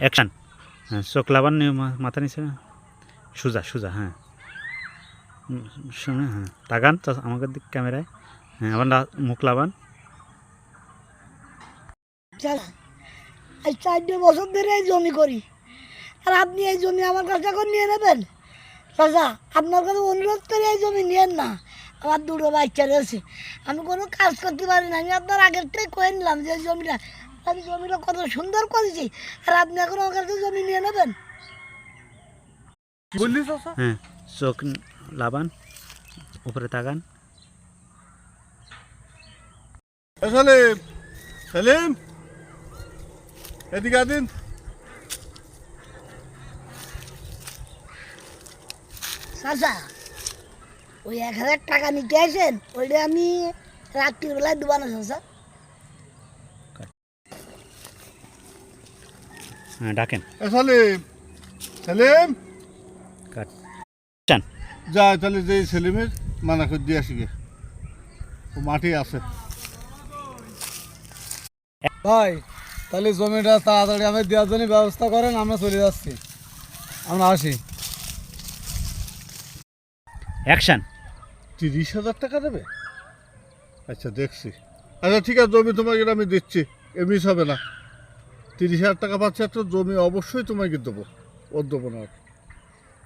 Action. হ্যাঁ, চোখ লাবান, মাথা নিচে, সোজা সোজা। হ্যাঁ, শুনে, হ্যাঁ, তাকান আমাকে দিক ক্যামেরায়। হ্যাঁ, আবার মুখ লাবান। আজ 4 বছর ধরে এই জমি করি, আর আপনি এই জমি আমার কাছে এখন নিয়ে নেবেন? চাচা, আপনার কাছে অনুরোধ করে এই জমি নিয়েন না। আমার 2টো বাচ্চা রয়েছে, আমি কোনো কাজ করতে পারি না। আমি আপনার আগের থেকে কয়ে নিলাম যে জমিটা, আমি জমিটা কত সুন্দর করেছি, আর আপনি এখন আমার কাছে জমি নিয়ে নেবেন? বললি চাচা? হ্যাঁ, চোখ লাবান, উপরে তাকান। সেলিম, সেলিম, এদিকে আদিন। চাচা, ওই 1000 টাকা নিতে আসেন, ওইটা আমি রাত্রির বেলায় দেবো না চাচা। হ্যাঁ, ডাকেন। সেলিম, সেলিম, কাট। চান। যা তাহলে যে সেলিমের মানা করে দিয়ে আসি গে, ও মাঠে আছে। ভাই, তাহলে জমিটা তাড়াতাড়ি আমি দেওয়ার জন্য ব্যবস্থা করেন, আমরা চলে যাচ্ছি, আমরা আসি। অ্যাকশন। 30,000 টাকা দেবে? আচ্ছা, দেখছি। আচ্ছা ঠিক আছে, জমি তোমাকে আমি দিচ্ছি, মিস হবে না। 30,000 টাকা পাচ্ছে, একটা জমি অবশ্যই তোমাকে দেবো, ওর দেবো না।